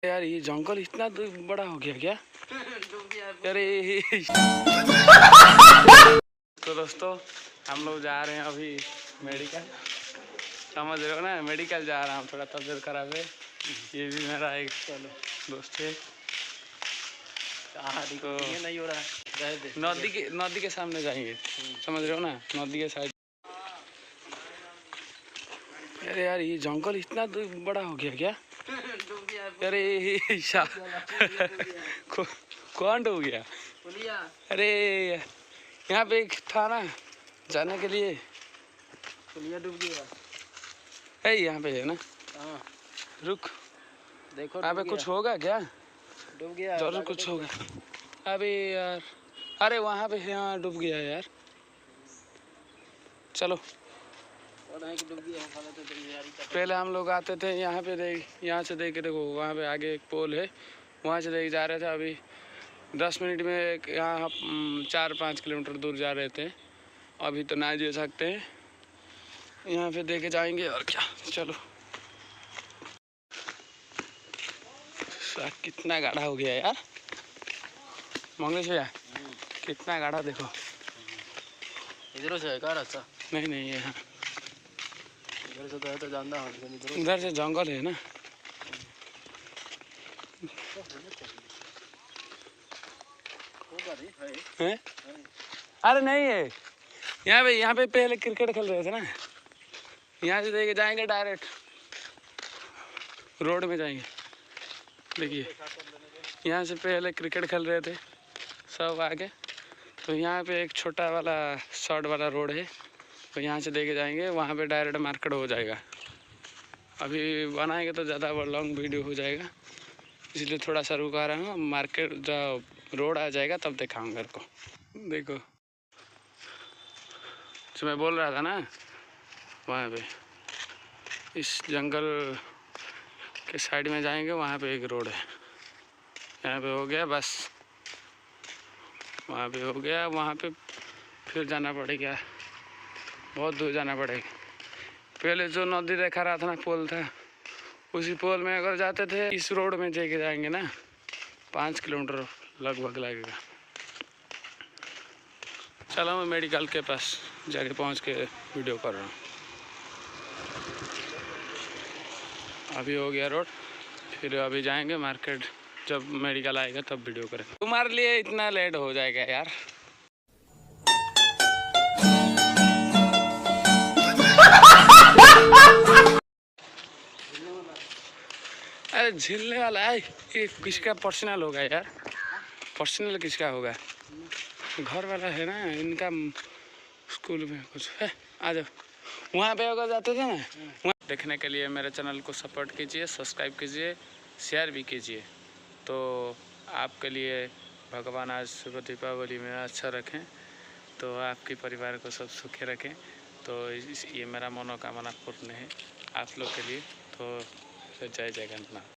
यार ये जंगल इतना बड़ा हो गया क्या? अरे तो दोस्तों हम लोग जा रहे हैं अभी मेडिकल, समझ रहे हो ना, मेडिकल जा रहा हूँ, थोड़ा तबीयत खराब है। ये भी मेरा एक दोस्त है। तो नहीं हो रहा है, नदी के सामने जाएंगे, समझ रहे हो ना, नदी के साइड। अरे यार ये जंगल इतना बड़ा हो गया क्या? अरे कौन डूब गया? अरे यहाँ पे एक था ना जाने के लिए, पुलिया डूब गया है, यहाँ पे है ना। रुक देखो, यहाँ पे कुछ होगा क्या? डूब गया, जरूर कुछ होगा। अबे यार, अरे वहाँ पे यहाँ डूब गया यार। चलो, पहले हम लोग आते थे यहाँ पे, देख यहाँ से देख के देखो, वहाँ पे आगे एक पोल है, वहाँ से देख जा रहे थे। अभी 10 मिनट में यहाँ 4-5 किलोमीटर दूर जा रहे थे। अभी तो ना जा सकते हैं, यहाँ पे देखे जाएंगे और क्या। चलो, कितना गाढ़ा हो गया यार मंगेश भैया, कितना गाढ़ा देखो। इधर से है क्या रास्ता? नहीं नहीं, यहाँ इधर से तो है, तो जानना है, इधर से जंगल है ना। है? अरे नहीं है, यहाँ पे पहले क्रिकेट खेल रहे थे ना, यहाँ से देखे जाएंगे डायरेक्ट रोड में जाएंगे। देखिए यहाँ से पहले क्रिकेट खेल रहे थे सब आगे, तो यहाँ पे एक छोटा वाला शॉर्ट वाला रोड है, तो यहाँ से देके जाएंगे, वहाँ पे डायरेक्ट मार्केट हो जाएगा। अभी बनाएंगे तो ज़्यादा लॉन्ग वीडियो हो जाएगा, इसलिए थोड़ा सा रुका रहा हूँ। मार्केट जब रोड आ जाएगा तब दिखाऊंगा मेरे को। देखो जो मैं बोल रहा था ना, वहाँ पे इस जंगल के साइड में जाएंगे, वहाँ पे एक रोड है, यहाँ पे हो गया बस, वहाँ पे हो गया, वहाँ पे फिर जाना पड़ेगा, बहुत दूर जाना पड़ेगा। पहले जो नदी देखा रहा था ना, पोल था, उसी पोल में अगर जाते थे, इस रोड में लेके जाएंगे ना, 5 किलोमीटर लगभग लगेगा। चलो मैं मेडिकल के पास जाके पहुँच के वीडियो कर रहा हूँ। अभी हो गया रोड, फिर अभी जाएंगे मार्केट, जब मेडिकल आएगा तब वीडियो करेंगे। तुम्हारे लिए इतना लेट हो जाएगा यार। अरे झेलने वाला है ये, किसका पर्सनल होगा यार? पर्सनल किसका होगा? घर वाला है ना इनका, स्कूल में कुछ है। आ जाओ, वहाँ पे अगर जाते थे ना, वहाँ देखने के लिए मेरे चैनल को सपोर्ट कीजिए, सब्सक्राइब कीजिए, शेयर भी कीजिए। तो आपके लिए भगवान आज शुभ दीपावली में अच्छा रखें, तो आपके परिवार को सब सुखी रखें। तो ये मेरा मनोकामना पूर्ण है आप लोग के लिए। तो जय जगन्नाथ।